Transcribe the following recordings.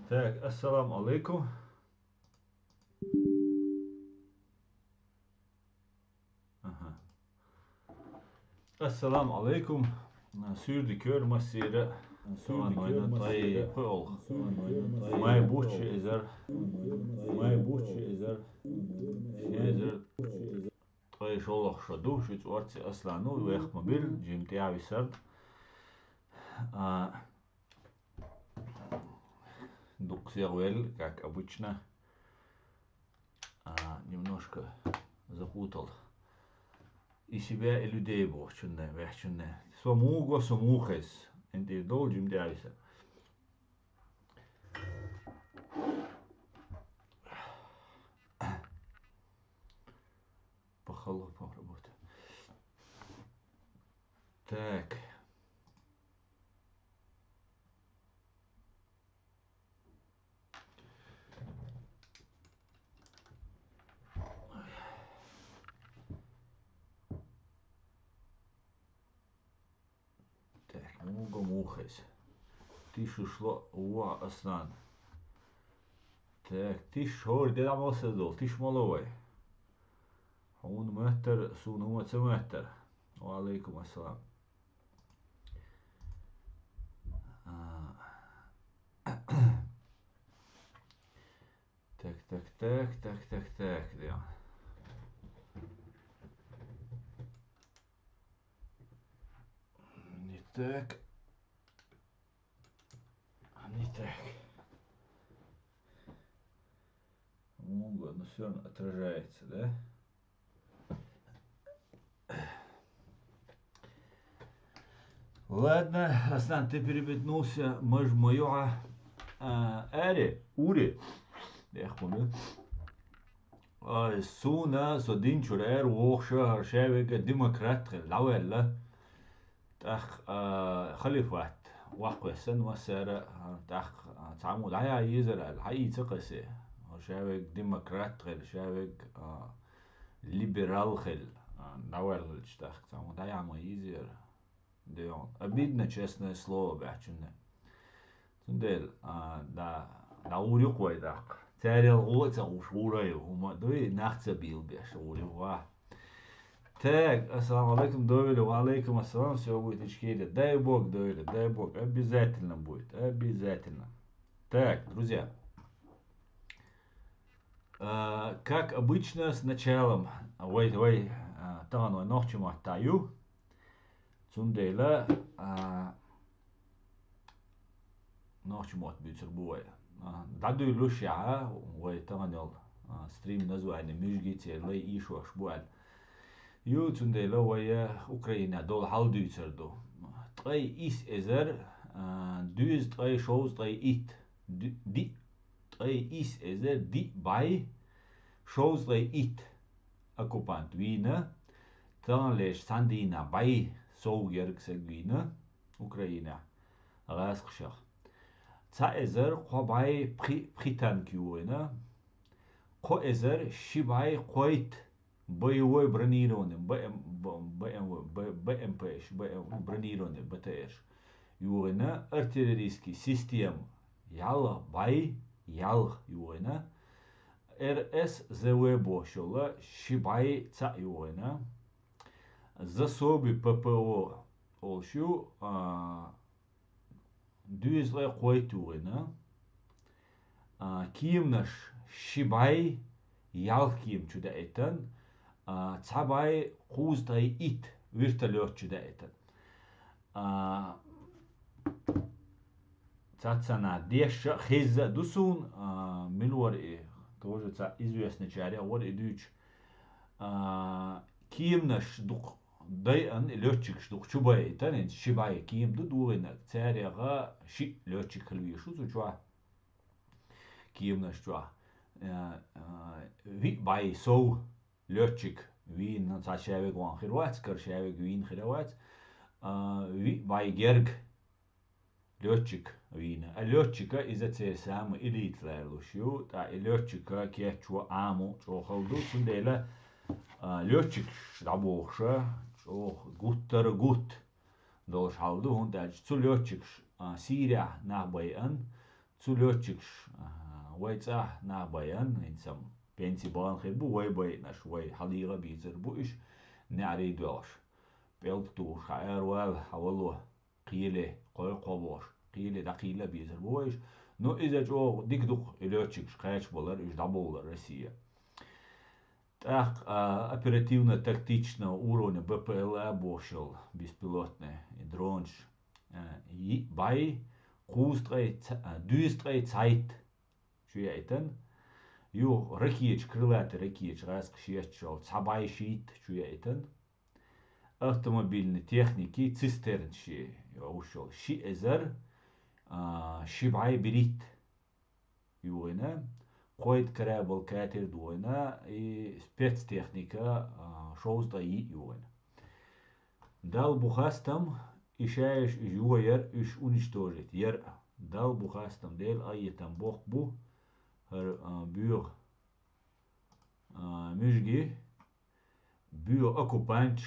Так, ассаламу алейкум. Aha. Assalamu alaikum. Suurdi keurmassiire. Tavan noina tai peol. Mai buhtje is er. Ezer tai sholach shadu. Shit ortsi aslanu. Wecht mobil. Jim tiavi sard. Дук сервел, как обычно. Немножко запутал и себя, и людей бохчунне, вехчунне. Самуго, самухес. Энти должим диависа. Похало попробовать. Так. Так, муго мухес. Тишу шло уа аснан. Так, тиш хор деда мосадол, тиш маловай. Хун мехтер, сун хума цемехтер. Ва алейкум ассалам. Так, да. Не так. Не так. Муго, ну все отражается, да? Ладно, Аслан, ты переметнулся, мою Ури. Я помню. Суна содинчур وخشة شاوية ديمقراط الأول تأخ خليفة واقع سن وسارة تأخ تعمود هيا يزر الحقيقة تقسي شاوية ديمقراط شاوية ليبرال خل الأول تأخ تعمود هيا ما يزر ديون обидно честное слово бәчүнне тундел да урюквай дақ Терел гоца ушураю, ума дуи нахца бил беш урюва. Так, ассаламу алейкум, дойле, ва алейкум ассалам, все будет ичкиде. Дай бог, дойле, дай бог, обязательно будет, обязательно. Так, друзья, как обычно с началом, тану нохчему таю, цундейла, нохчему от бюцербуя. دادو لوشيا ويتغنيل ستريم نزوع ان ميجيتي لي ايشو شبوال يو تندي لو ويا اوكرانيا دول هالدو يتردو طي ايس ازر دوز طي شوز طي ايت دي طي ايس ازر دي باي شوز طي ايت اكوبانت وينا تان ليش ساندينا باي سو يركسك وينا اوكرانيا غاسق شخ Цаэзер қобай притан кюэна, коэзер шибай койт боевой бронированный, БМПш, бронированный БТР. Юэна артиллерийский систем ял бай ял юэна, РСЗВ бошола шибай ца юэна, засоби ППО олшу, düzle koytuğuna kiyimnaş şibay yal kiyim çüde eten çabay kuzday it virtolет çüde eten цацана деша хиза дусун милвар тоже ца известный чаря вот идуч кiyimnaş дук Дайан летчик штук чубай танен шибай ким ду дуина царяга ши летчик хлвишу зучва ким на штва ви бай соу летчик вин на цачаве гван хирвац каршаве гвин хирвац ви бай герг летчик вина а летчика из-за сам элит лушю та летчика кечу аму чохалду сундела летчик штабоша gutter gut dolch haldu hun der zu lotchik Syria nach bei an цу летчикш вайца на баян инсам пенси бан хербу вай бай наш вай халира бизер бу иш نعري دوش بيلتو شعر وال حولو قيلة قوي قبوش قيلة دقيلة بيزر بويش نو إذا جو ديك دوق إلوتشيك شقاش بولر إش دابولر Россия. Так, оперативно-тактичного уровня БПЛА бошел беспилотный дронш bei düstere Zeit чуяйтен ю ракеч крылатый ракеч раз кшешчо цабай шит чуяйтен автомобильной техники цистернши ушел ши эзер шибай берит юина قويت كرابل كاتر دوينا спецтехника шоузда и юина дал бухастам ишаеш юер иш уничтожить ер дал бухастам дел аетам бог бу buur müzgi buur occupant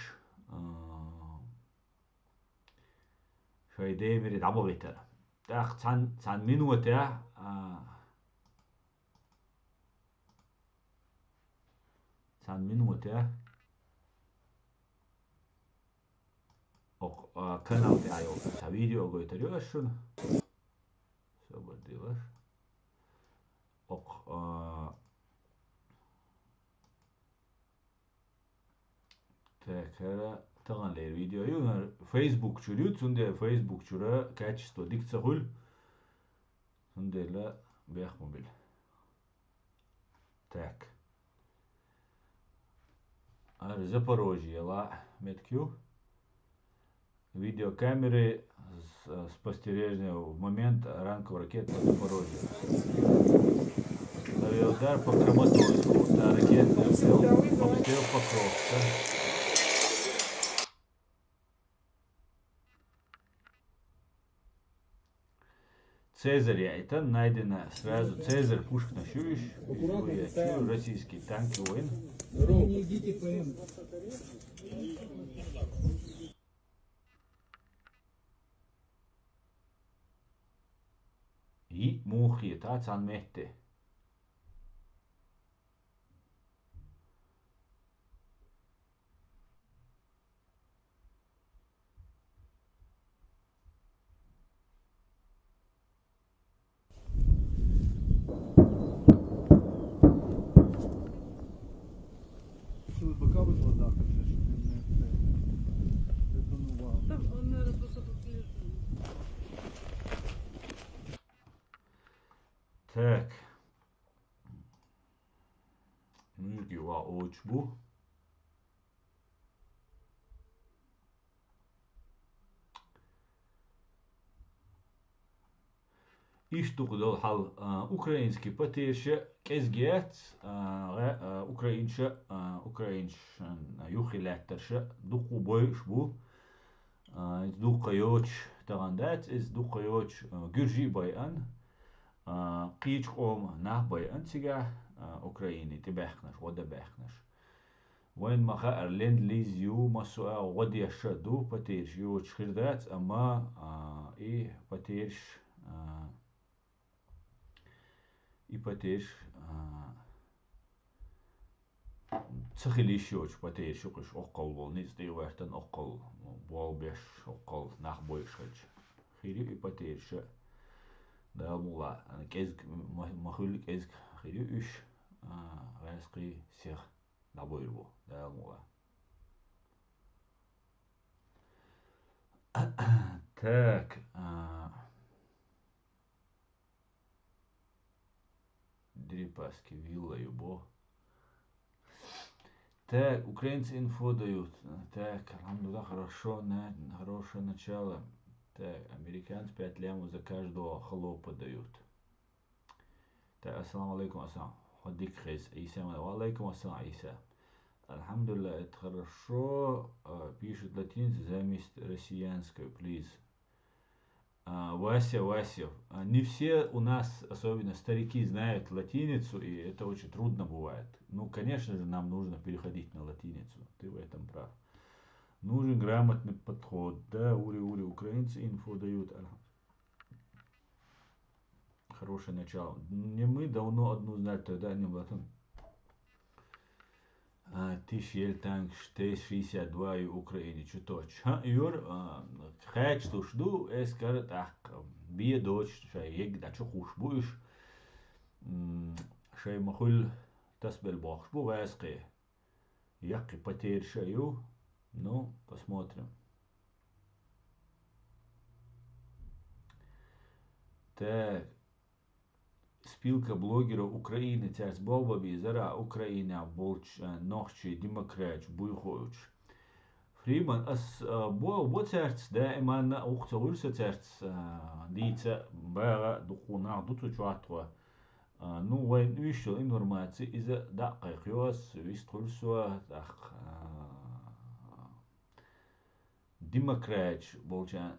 شوي دايمر يدعبغيتر تاخ تان minuten تان minuten och kanal تاعي تاع فيديو قلت له شنو سو بديلش och tekrar تغنى الفيديو يونا فيسبوك شريط سندي فيسبوك شرا كاتشتو ديك تقول سندي لا بيخ موبيل так Запорожье ла меткю видеокамеры спостережения в момент ранку ракет на Запорожье. Авиаудар по Краматорску, да, ракетный обстрел Покровска. Цезарь это найдено сразу. Цезарь пушка на щуешь, российские танки воин. И мухи, та цан мехте. Так. Müzgi var oç bu. Иштугдал хал украинский потеше кезгет украиншен юхилеттерше дуку бойш бу дукайоч тагандат из дукайоч гюржи байан قيج قوم نهبي أنتجا أوكراني تباخنش ودا باخنش وين ما خير لين ليزيو مسوا ودي الشدو بتيرش يو تشخيردات أما إيه بتيرش إيه بتيرش تخليش يوش بتيرش يقش أقل والنيز دي وقتن أقل والبيش أقل نهبيش خيري إيه بتيرش دا مولا أنا كيزك مخلوق كيزك خيري إيش راسقي سيخ نبويربو دا مولا так Дерипаски вилла юбо так украинцы инфо дают так алхамдулилlah хорошее начало. Так, американцы 5 лямов за каждого хлопа дают. Так, ассаламу алейкум, ассалам. Ходик хейс, Иса, алейкум ассалам, Иса. Алхамдулилlah, это хорошо. Пишут латинцы заместь россиянскую, please. Вася. Не все у нас, особенно старики, знают латиницу, и это очень трудно бывает. Ну, конечно же, нам нужно переходить на латиницу. Ты в этом прав. Нужен грамотный подход. Да, украинцы инфо дают. хорошее начало. Не мы давно одну знали, тогда не было там. 1962 и Украине чуточ. Юр, хэч тушду, эскар так, бие дочь, шай ег да чу хуш буш, шай махуль тасбел бахш бу вэске, яки потерь шаю, ну, посмотрим. Так, спилка блогеров Украины, царь Боба Бизара, Украина, Болч, Нохчи, Демокрач, Буйхович. Фриман, бо церц, да, иман, ухцавурса церц, дица, бара, духуна, дуцу чуатва. Ну, вайн вишел информации из-за дакайхиос, виструльсуа, так, Демокрач, Болчан,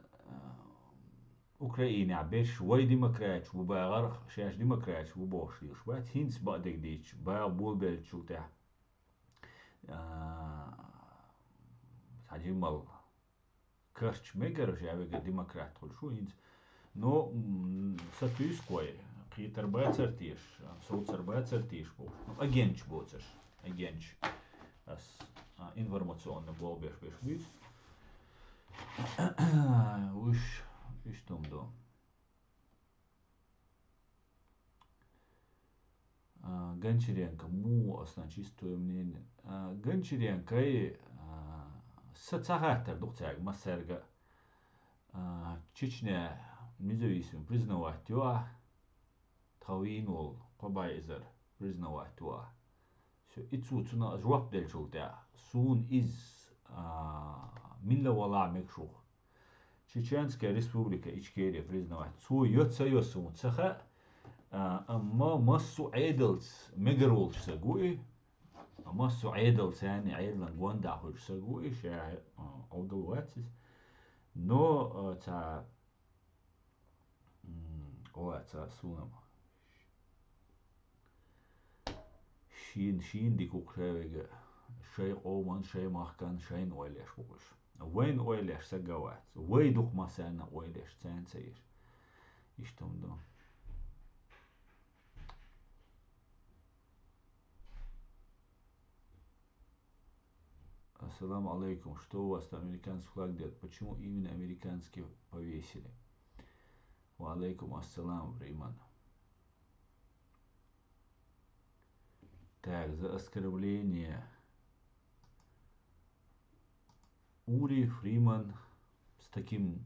Украина беш وای دموکرات و با غرق شاش دموکرات و باش دیش بعد هینس بعدك دیش با بول بل شو تا هجمال كرش ميجر شابك دموكرات كل شو هینس نو ساتويس كوي قيتر باتسرتيش صوتر باتسرتيش بوش اجنش بوتش اجنش اس информационный был беш беш бис уж и что до Гончаренко, му чистое мнение. Гончаренко и соцагатор духтяг массерга Чечня независимо признавать его, Тавинул, Кобайзер признавать его. Все, и тут на жвап дельчултя, сун из Милла Мекшух. Чеченская республика Ичкерия признавать. Су йоца йосун цеха, أما مصو عيدلز مجرول سجوي مصو عيدلز يعني عيدلن جواندا هو سجوي شاع عودل واتس نو تا واتس سونم شين ديكو كريج شيء أومن شيء مخكن شيء ويلش بوش وين ويلش سجوات ويدوك مثلا ويلش تانسير يشتم دون Ассаламу алейкум. Что у вас там американский флаг делает? Почему именно американский повесили? Ва алейкум ассалам, Фриман. Так, за оскорбление. Ури Фриман с таким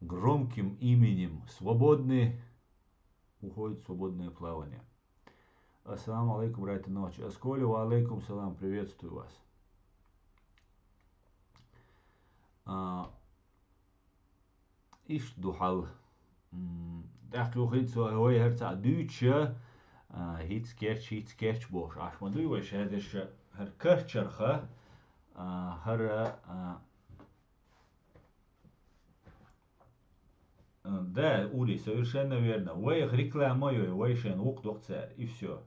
громким именем свободный уходит в свободное плавание. Ассаламу алейкум, братья ночи. Асколи, ва алейкум салам, приветствую вас. إيش دوحال داخل وخيد سوا هواي هرتع دوتشا هيت سكيرتش بوش عش ما دوي وش هادش هر كرتشرخة هر да, Ули, совершенно верно. Вы их рекламою, вы шен лук дохца, и все.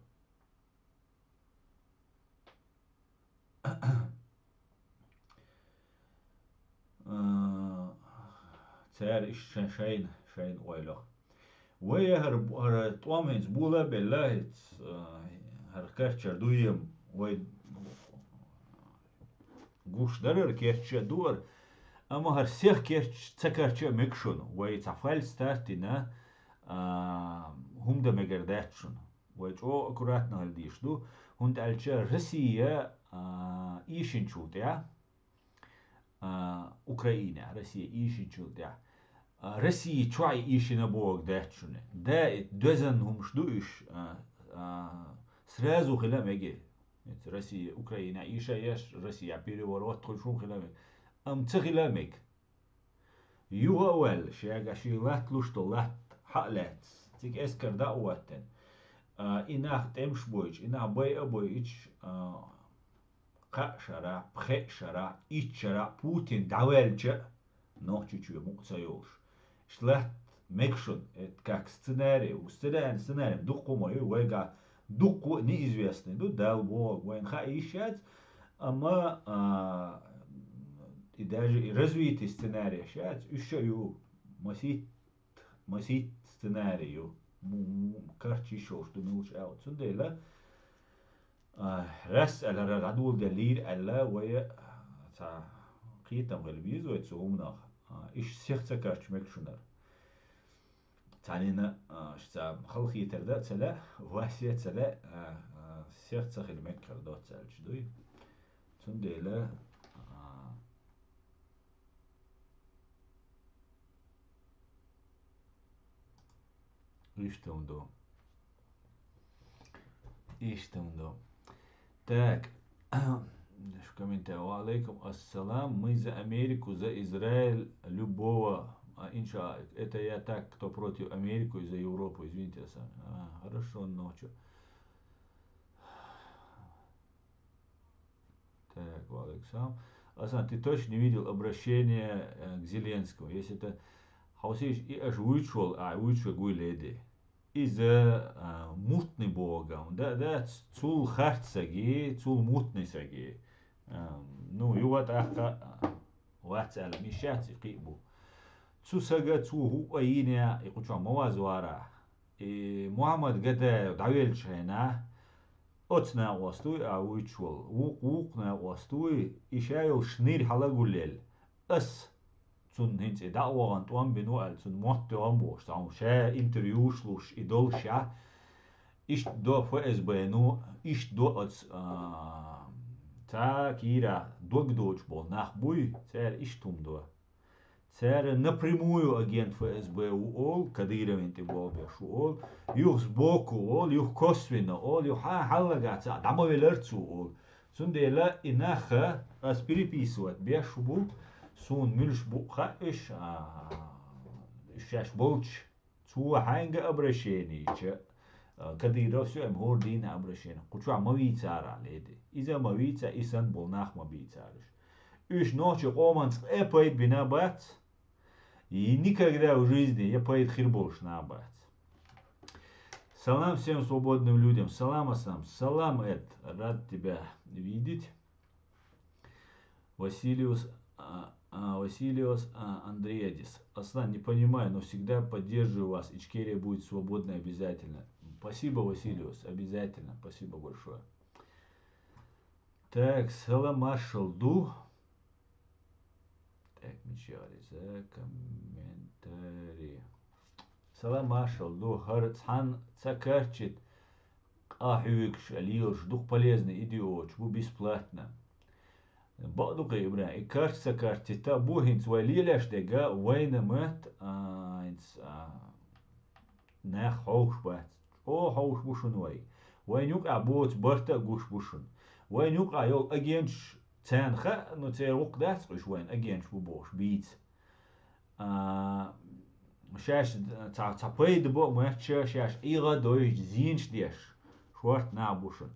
царь شين ويلخ ويا هر توامنز بولا بالله هر كرتشر دويم وي гуш дарер керче дуар اما هر سيخ كيرش تكرچه مكشون وي تفعل ستارتنا هم ده مگرداتشون وي جو اكوراتنا هالديش دو هند الچه روسيا ايشين چوتيا Украина, Россия ищет чудя. Россия чуай ищет на бог датчуне. Да, дозан хумшдуиш сразу хиламеги. Россия, Украина, иша еш, Россия переворот тхушун хиламег. Цхиламег. Юга уэл, шега шилат луштолат халат. Тик эскер да уаттен. Инах темшбойч, инах бой абойч قشرة بخشرة إتشرة بوتين داولجة نوتشيو مقصيوش شلت مكشن كاك سценарий دقو مايو ويجا دقو неизвестный دو дал бог وين خايشات أما и даже и развитый сценарий сейчас еще ю масит مسيت سيناريو كرتشي شوش دموش أو تنديلا رس على العدول دليل على ويا تا قيتم غلبيز ويتسومنا إيش سيخت كرتش مكشونر تعنينا شتا خلقي تردا تلا واسية تلا سيخت خل مكر دوت تلش دوي تنديلا إيش تمدو إيش تمدو так в комментариях алейкум ассалам, мы за Америку, за Израиль, любого инша, это я так, кто против Америку и за Европу, извините, хорошо, ночью. Так, Александр. Асан, ты точно не видел обращение к Зеленскому, если это хаусиш и аж вычел, вычел гуйледи. Из-за мутный богом, да, цул харцаги, цул мутный саги. Ну, юват аха ватсала мишати قيبو. Цу сага цу هو أينيا يقولون موازوارا. محمد قد دعويل شينا. أتنا وستوي أويتشول وقنا وستوي إشايل شنير حلا قليل. Zun hins e da'wagant wan benual zun motte wan bost am sche interviewslush idol sha ish do FSB nu ish do ats ta kira догдоч бол нах буй цер ish tum do цер напрямую агент ФСБ ол кадировент бол бешу ол юх сбоку ол юх косвенно ол юх халлагаца дамовелерцу ол зун дела инаха as переписывать бешу бу سون ملش بوخا إيش بولش سو حاجة أبرشيني كديرو سو أمهور دين أبرشيني قطع مويت على ليدي إذا مويت إنسان بولناخ ما بيتعرش إيش نوش قومانس أبايد بنابات никогда в жизни я поэт хирболш набат. Салам всем свободным людям, салам асам, салам Эд, рад тебя видеть. Василиус Андреадис. Аслан, не понимаю, но всегда поддерживаю вас. Ичкерия будет свободной обязательно. Спасибо, Василиус, обязательно. Спасибо большое. Так, Саламашалду. Так, мечари за комментарий. Саламашалду. Харцхан цакарчит. Ахюикш, алиош, дух полезный, идиот, бесплатно. بعض إبراهيم إكارت سكارت تابو هنس وليلاش دقا وين مات هنس ناخ حوش بات أو حوش بوشن وين يوقع بوت برتا قوش بوشن وين يوقع يول أجينش تان خا نو تير وق داتس قش وين أجينش بوش بيت شاش تعبي دبو مات شاش إيغا دويش زينش ديش شوارت نعبوشن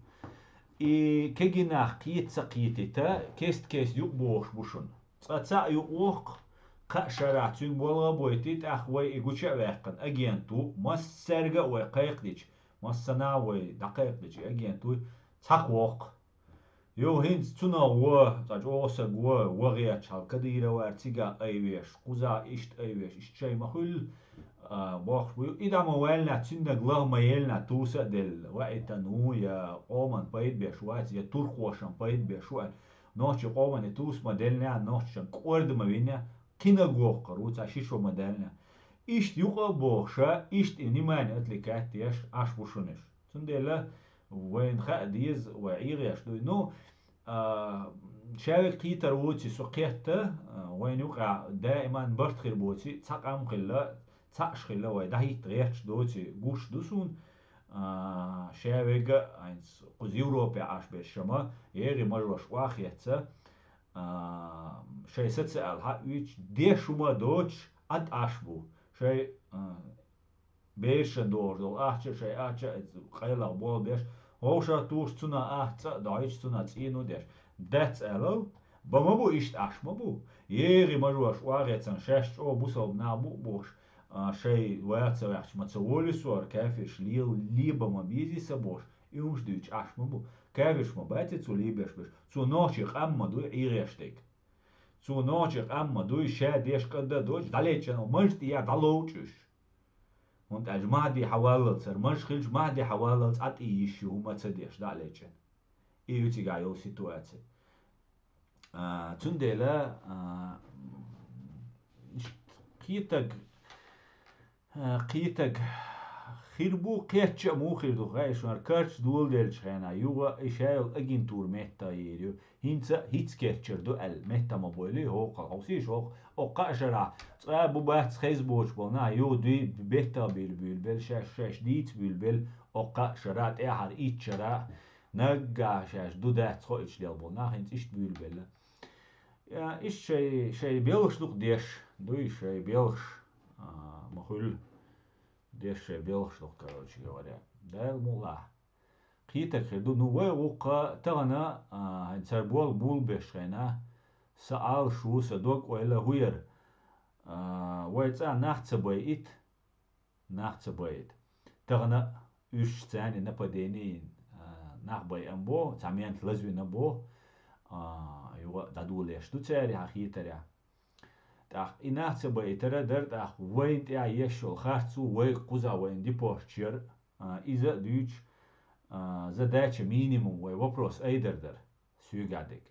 и кегинах киет сакиетета кест юк бош бушун цаца юк ок ка шарат юк болга бойтит ахвай игуча вакан агенту массерга вай кайкдич массана вай дакайкдич агенту цак ок ё хинц цуна во цач оса го вагия чал кадира вартига айвеш куза ишт айвеш ишчай махул باخ إذا ما ولنا تسند الله ما يلنا توسع دل وقت نو يا قومن بايد بشوات يا ترخوشن بايد بشوات نوش قومن توس ما دلنا نوش قرد ما بينا كنا جوه قروت عشيشو ما دلنا إيش يقع بوشة إيش إني ما نتلقى تيش عش بوشنش تندلا وين خديز وعيريش دو نو شاوي قيتر ووتي سقيته وين يقع دائما برتخير بوتي تقام قلة تأشخيلا ويدهيت ريتش دوتي قوش دوسون شاويغا اينس قز يوروبي عاش بالشما يغي مجوش واخيتسا شاي ستسأل هاتويتش ديشوما دوتش اد عشبو شاي بيشن دور دول احتر شاي احتر قيلا بول بيش هوشا توش تنا احتر دايش تنا تينو ديش داتس الو بمبو اشت عشمبو يغي مجوش واخيتسا شاش او بوصل نابو بوش شيء واتسا ويحش ما تسولي صور كافيش ليبا ما بيزي سبوش يومش دوش عش مبو كافيش ما باتي تو ليبش بش تو نوشيق اما دو عيريشتك تو نوشيق اما دو شا ديش قد دوش داليتشن ومجد يا دالوچش und als Mahdi حوالل صار مشخلش Mahdi حوالل عت إيش هو ما تصدقش ده عليك إيه تيجي يو سيتواتي تندلا قيتك قيتك خيربو قيتش مو خيردو غايش وار كارتش دول ديلش خينا يوغا إشايل أجنتور مهتا يريو هينسا هيتس كيتشر دو المهتا مبولي هو قوسيش هو أو قاشرا بو بات خيز بوش بولنا يو دوي بيتا بيل شاش ديت بيل أو قاشرات إحر إيتشرا نجا شاش دو دات خويتش ديال بولنا هينس إشت بيل يا إيش شيء بيلش دوك ديش دوي شيء بيلش مخول ديش بيلش دوك короче говоря да мула قيتك خدو نوى وقا تغنى هنسر بول بشغنا سأل شو سدوك وإلا هوير ويتسا ناخت بيت تغنى يش تاني نبديني ناخ بي أمبو تعمين تلزوي نبو يو دادوليش دو تاري حقيقة تاخ إناخت بيت ترى تاخ وين تاع يشول خارتو وين قوزا وين دي بوشتشير إذا دوش задача минимум وي вопрос أيدردر سوغادك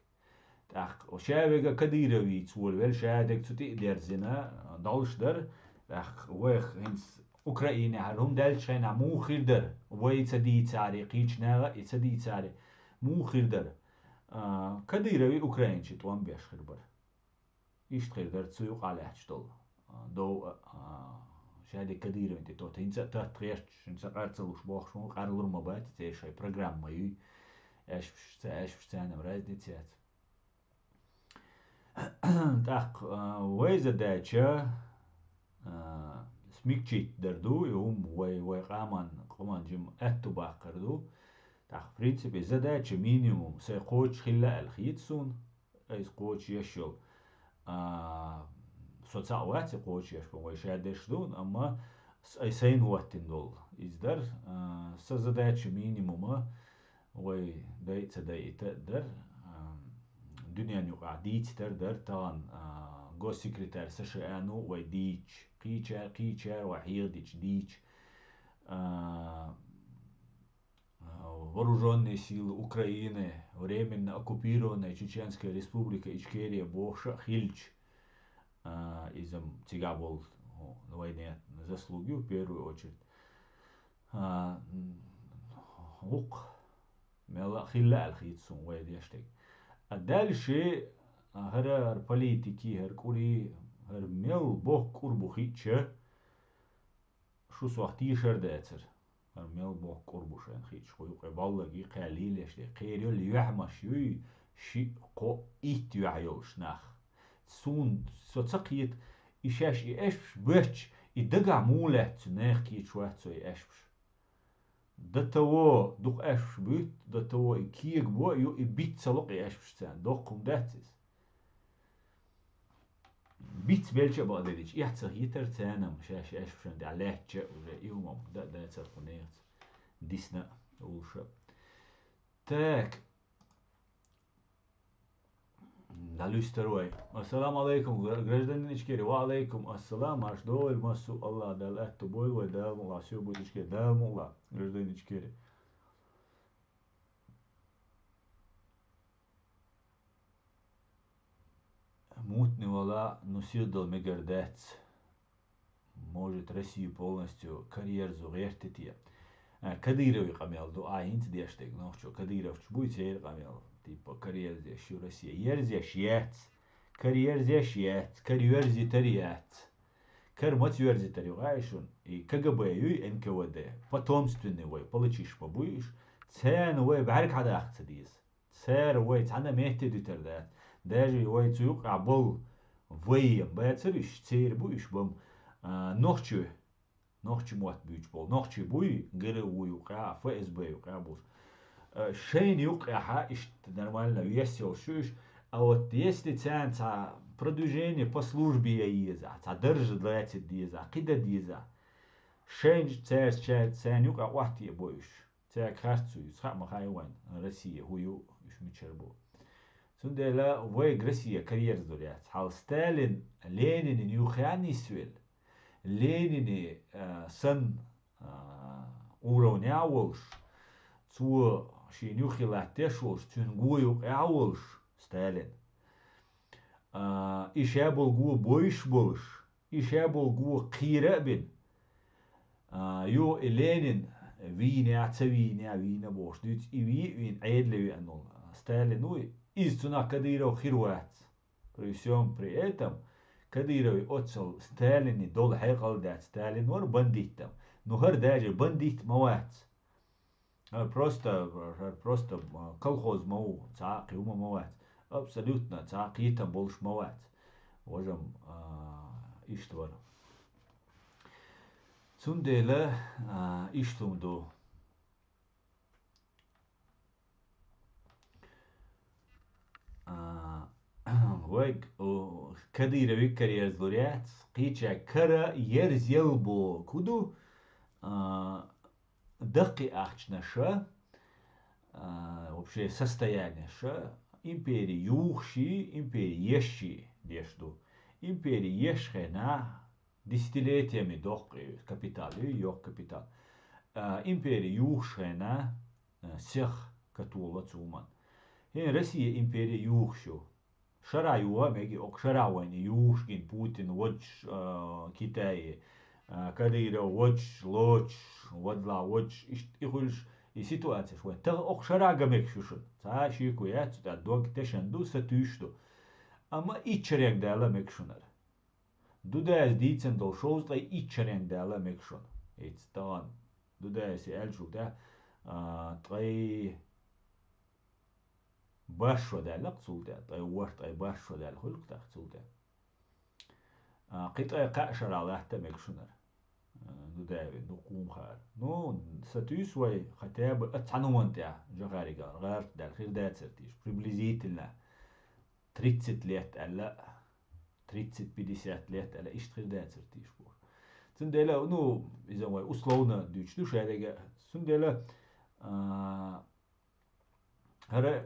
تاخ وشاويغا كديروي تولول شادك تتي درزنا دالشدر تاخ ويخ هنس أوكرانيا هرهم دالشينا مو خيردر وي تدي تاري قيچناغا تدي تاري مو خيردر كديروي أوكرانيش توان بيش خيربر إيش خيردر تسوق على هشتول دو شادي كدير انت تو تنسى تاتريش انسى قارتلوش بوخ شو قارلور مبات تيشي программа ماي اش بشتانا مرازدي تيات تاق ويزا داتشا سميكشيت دردو يوم وي قامان جم اتو باقردو تاق برينسيبي زداتشا مينيموم سيقوش خلا الخيتسون ايس قوش يشو социалати قوچيش بوي شادش دون اما سين واتين دول издер со задачей минимума وي دايت در دنيا قاعديت در تان جو سكرتير سشانو وي ديتش قيچا وحير ديتش вооруженные силы Украины временно оккупированная Чеченская республика Ичкерия Боша Хильч изом тига был на войне заслуги в первую очередь лук мела хилла الخيتسون ويديشتك дальше هر политики هر كوري هر مل بوك قربو خيتشه شو سوختي شرداتر هر مل بوك قربو شان خيتش خوي قبالغي قليل اشتي قيريو اللي يحمش يي شي قو ايت يعيوش ناخ سون سوتسقيت إيشاش إيش بيتش إدقع مولات ناخي شوات سوي إيش دتو دوق إيش بيت دتو إكيك بو يو إبيت سلق إيش بشتان دوقكم داتس بيت بيلش بعد ديش يحصل هيتر تانا مشاش إيش بشان دي علاه تشا ولا يوم ده تلقونيات ديسنا وش تاك Далюстерой. Ассаламу алейкум, гражданин Ичкери. Ва алейкум ассалам. Аш дойль массу Аллах дал эту бойлой дал мула. Все будет Ичкери. Дал мула. Гражданин Ичкери. Мутный вала носил мегардец. Может Россию полностью карьер зугертить. Кадыровый камел. Дуа инт дештег. Ну что, Кадыров будет сейр камел. Типа карьер здесь в России. Ерзяш яц. Карьер здесь яц. Карьер зитарият. Кармат юрзитаригаешун. И КГБ и НКВД. Потомственный вой. Получишь побуешь. Цен вой بعرك هذا أخذ цер вой. تعنا مهتد يتردات. даже вой تيوق عبول وي باتريش цер буиш بام نوخчу موت بيج بول نوخчу буй غير ويوقع ФСБ يوقع بوش شين يوقع إيش нормально весел шуш а вот если цен продвижение по службе еза держит для этих диза кида диза شين цен يوقع وقتي بوش цер красцу схама хайван Россия хую إيش متشربو سندلا وي غرسيا كارير دوليات حال ستالين لينين يوخياني سويل Ленини сан уровняволш, цу шинюхилаттешолш, цюнгую яволш Сталин. Ише был гу бойш болш, ише был гу қира бин. Yo Ленин виня цавиня вина бош, дюц и вин эдлеви анул Сталин, ну из цуна Кадыров хируат. При всем при этом Кадыровый отцел Сталин дол хайкал дат Сталин вор бандитом. Ну хар даже бандит мават. Просто колхоз мау, цаки ума мават. Абсолютно цакитам больше мават. Можем иштвар. Цундела иштумду. Вайк Кадыровый карьер злурят. Қича кара ерз елбо куду дақи ахчнаша. Вообще состояние ша. Империи юхши, империи еши дешду. Империи ешхена десятилетиями дох капитал, йох капитал. Империи юхшена сех катула цуман. Россия империя юхшу. Шараюа меги ок шаравани юшкин Путин водж Китай. Кадыров водж лоч водла водж ихульш. И ситуация швы. Та ок шарага мекшушун. Та шикуя цута дог тешенду сатюшту. Ама ичерек дала мекшунар. Дудайс дицен дол шоузлай ичерек дала мекшун. It's done. Дудайс элчук да. Трей башва дала цулда. Трей ворт трей башва дала хулк так цулда. قطع قاشر على حتى مكشونر دوداوي نقوم خار نو ستوس وي ختاب اتعنوان تاع جغاريغا غار دال خير دات سرتيش بريبليزيت لنا 30 ليت الا 30 50 ليت الا ايش خير دات سرتيش بور سندلا نو اذا وي اسلونا دوچ دو شاديغا سندلا هر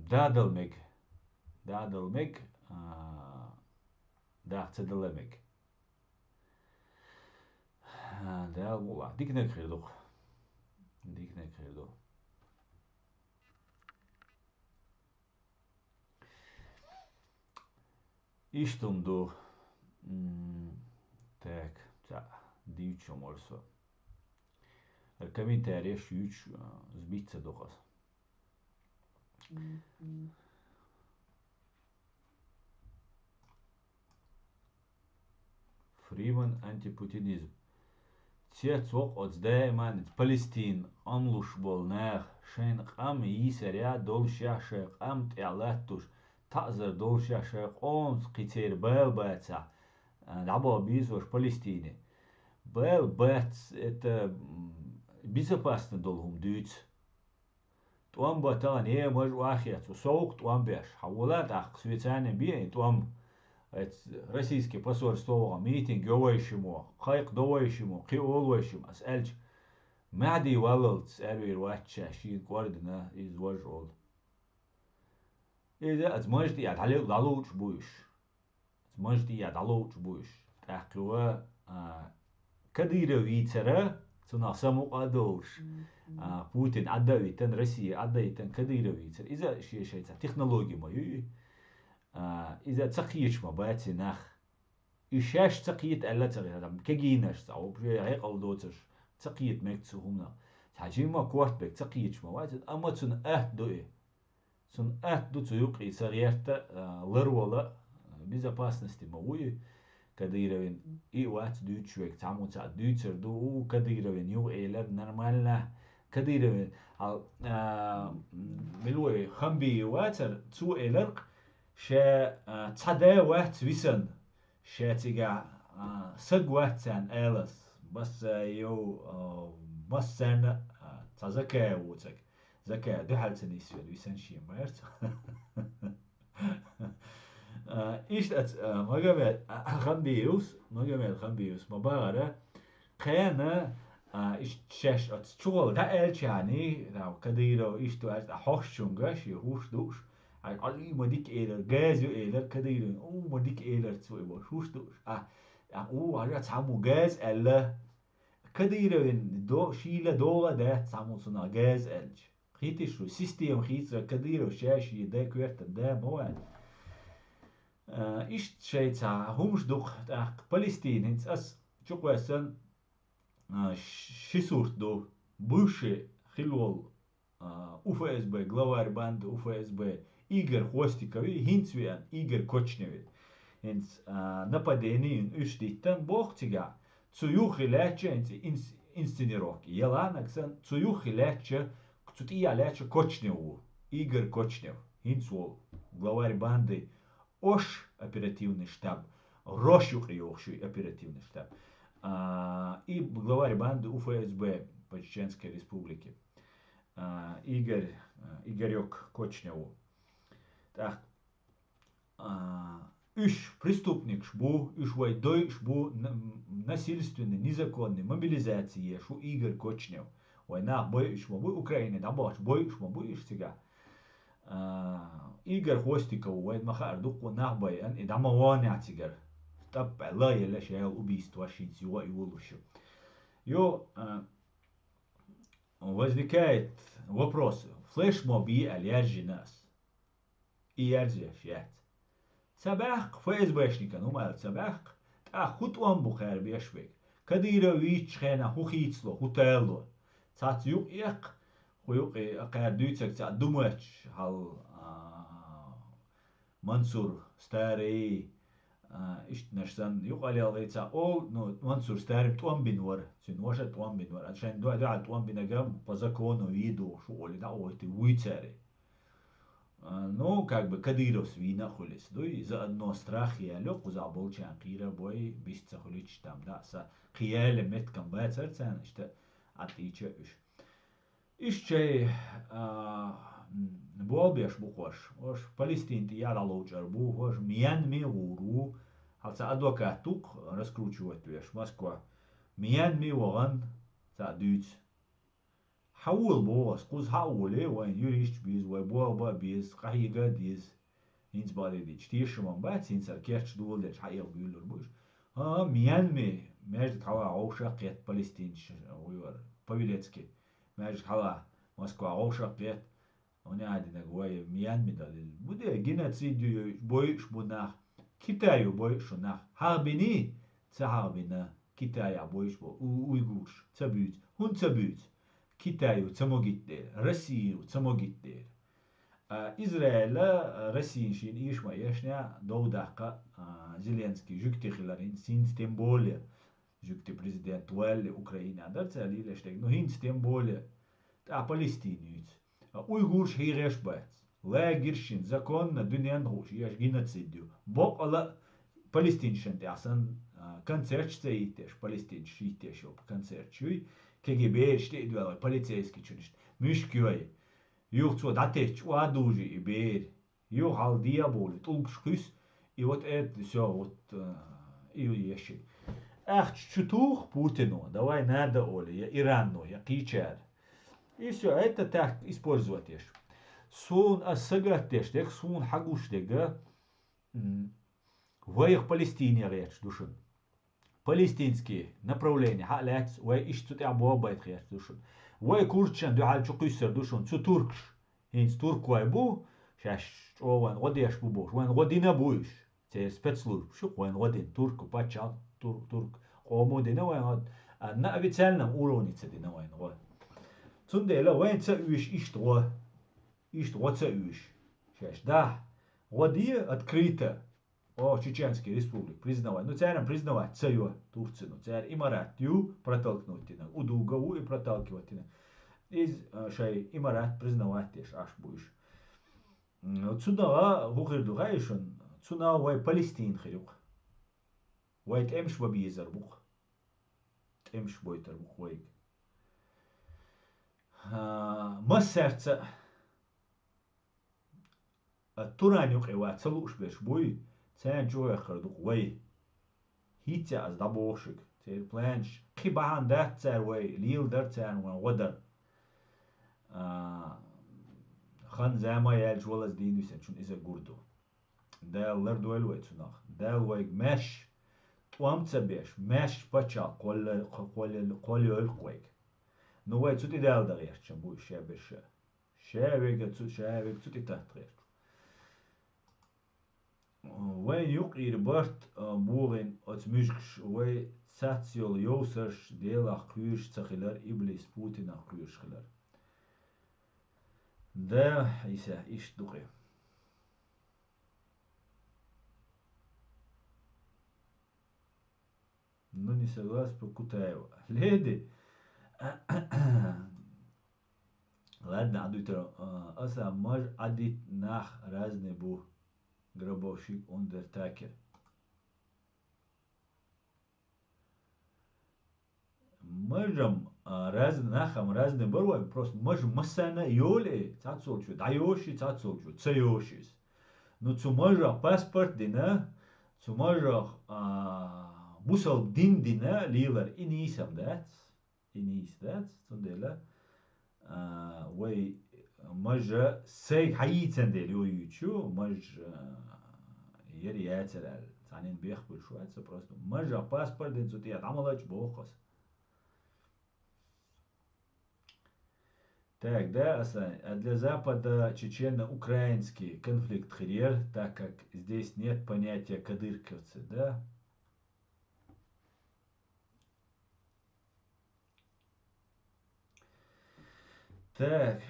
دادل ميك داعتدلمك ده والله ديك نكردو İştumdu так дивчо морсо комментарий шуч сбиться дохас Фриман антипутинизм. Цоқ от дайман Палестин амлуш болнах шен қам йисаря долшаша қам тялаттуш тазер долшаша қонс қитер бэл бэца дабо бизош Палестине. Бэл бэц это безопасно долгум дюц. Туам батан мож вахиат соук туам беш. Хавулат ах Швейцария бе туам российский посольство митинг говорящему хайк довающему қиолвающему асэлч мадди валлц эрвир ватча шин квардина из вожол إذا أتمنى يا تعلق دالوش بوش أتمنى يا دالوش بوش تأكلوا كديرة ويترى تناسمو قادوش بوتين عداويتن روسيا عداويتن كديرة ويترى إذا شيء تكنولوجيا ما يو إذا تقيش ما باتي نخ إيشاش تقيت ألا تغير كجيناش أو بشيء هيك أو دوتش تقيت ميك تسوهمنا تحجي ما كورت بك تقيش ما واتد أما تون دوئي تون دو تيوقي سغيرتا لرولا безопасности موي كديروين إي وات دوتشوك تعمو تاع دوتشر دو كديروين يو إيلر نرمالنا كديروين ملوي خمبي واتر تو إيلرق شا تصدى واحد ويسن شا تيجا سق واحد سان إلس بس يو بس سان تزكى وتك زكى ده حال سنيس ويسن شيء مارت إيش ما جمعت خمبيوس ما بعرف كأنه إيش شاش أتشغل ده يعني لو كديرو إيش تو أحوش شونجاش يهوش دوش على مديك إيلر جازو إيلر كديرو مديك إيلر تسوي باش وش دوش هرجع تعمو جاز ألا كديرين دو شيلة دوغا ده تعمو صنا جاز ألج خيتش رو سيستم خيتش كديرو شاشي ده كويرت ده موان إيش شيء تا همش دوخ فلسطين هنس أس شو قوسن شي صورت دو بوشي خلول اوفا اس بي главарь банды اوفا اس بي Игорь Хвостикови хинцвиан Игорь Кочневит hens нападение üstitten bochtiga zu juchi leche hens inscenировки елана ксан zu juchi leche zu тия leche Кочневу Игорь Кочнев hens ол главарь банды Ош оперативный штаб Рошюх Йохши оперативный штаб и главарь банды УФСБ по Чеченской республике Игорек Кочневу. Так, преступник шбу, войдой шбу насильственный, незаконный, мобилизации шу Игорь Кочнев. Война бой шмобу Украины, да бош бой шмобу иштига. Игорь Хвостиков, войн махар дуку нахбой, и дама ваня тигар. Таб ла еле шейл убийство шинцюа и улушу. Йо возникает вопрос, флешмоби аллергии нас. И аллергия. سباق فاز باشنيكا نومال سباق خود وان بخير بيشويك كديرا ويتش خينا هو خيتسلو هو تالو تات يوق يق خويوق اقار دويتسك تات دوموش هال منصور ستاري اشت نشتن يوق علي الله تا او نو منصور ستاري توان بنور سنوشة توان بنور عشان دو على توان بنجام بزاكونو ويدو شو قولي دا اوتي ويتساري Ну, как бы Кадыров свина хулис, ну и заодно страх я лег, узабол чанкира бой, бисца хулич там, да, са хияле мет камбай царцан, что отличие уж. Ишчей болбеш бухош, ош Палестин ти яда лоучар бухош, миян ми уру, халца адвокат тук раскручивать веш, Москва, миян ми воган, за дюц. حول بوس قوز حول وين يريش بيز وبوا بيز قهيجا ديز هينز بالي دي تشتيش من بعد هينز الكيرش دول ديش حقيقة بيقولوا بوش ميانمي ماجد حوا عوشة قيت فلسطين ويور بابيليتسكي ماجد حوا موسكو عوشة قيت هنا عادنا جواي ميانمي دال بودي جينا تسيديو بويش بوناخ كيتايو بويش بوناخ هاربيني تهاربينا كيتايا بويش بو уйгурш تبيت هون تبيت Китаю цамогиттер, Россию цамогиттер. Израиль, Россия шин ишма яшня доудака Зеленский жуктихиларин синс тем более жукти президент Уэлли Украина дарца лилештег, но хинс тем более та Палестинец. Уйгурш хиреш бац. Лагершин законно дуньян хуш яш геноцидию. Бог ала палестиншен тясан концерт стоитеш, палестинш итеш концерт чуй. КГБ штейт вела полицейский чуништ мüşküy юх цо датеч уадужи и бер юх ал диабол тулкшкүс и вот это все вот и ящик ах чутух Путину давай надо оли я Ирану я кичер и все это так использовать ешь сун асагатеш тех сун хагуштега в их Палестине речь душин палестинские направления حالات وإيش تتعبوا بايت خير دوشون وكورتشان دو حال شقيسر دوشون سو تركش هينس ترك وايبو شاش وان غديش بوبوش وان غدينا بوش تي спецслужб شو وان غدين ترك باتشال ترك قومو دينا وان نا официальном уровне цедина وان غد تندلا وين تسويش إيش تسويش شاش да غدي открыто О, Чеченской республик признавать. Ну, царям признавать царю Турцию, царь Имаратью протолкнуть, Удугову и проталкивать. Из шай Имарат признавать теш аж будешь. Цуна вухир дугайшон, цуна вай Палестин хирюк. Вай темш вабизер бух. Темш бойтер бух вайг. Массерца Туранюк эва целуш беш буй. Sen joy kırdık way. Hiç az da boşuk. Ter planş. Kibahan dert ser way. Lil dert ser wan wadar. Khan zama yel jwalaz din sen çun ize gurdu. Dallar duel way tsunaq. Dal way mesh. توامتسا بيش ماش باتشا قول القويك نوعي تسوتي دال دغير شنبو شابش شابك تسوت شابك تسوتي تحت غير وين يقير برت بوغين اتمشكش وي تساتسيول يوسرش ديلا قيوش تخيلر إبليس بوتين قيوش خيلر ده يسا إيش دقي Ну, не согласен по Кутаева. Леди. Ладно, адуйтер. Аса маж адит нах разне бу. Гробовщик Undertaker. Можем разне нахам разне борвай. Просто можем масана йоле. Цацолчу. Дайоши цацолчу. Цайошис. Ну, цу можа паспорт дина. Цу можа busal dindine liever in isam dat. In is dat. Tondela. وي مج سي حييتن ديل يوتشو مج يري ياتر ثانيين بيخبر شو هاتس просто مج паспорт دين سوتي عملش بوخس Так, да, а для Запада чечено-украинский конфликт хрер, так как здесь нет понятия кадырковцы, да? Так,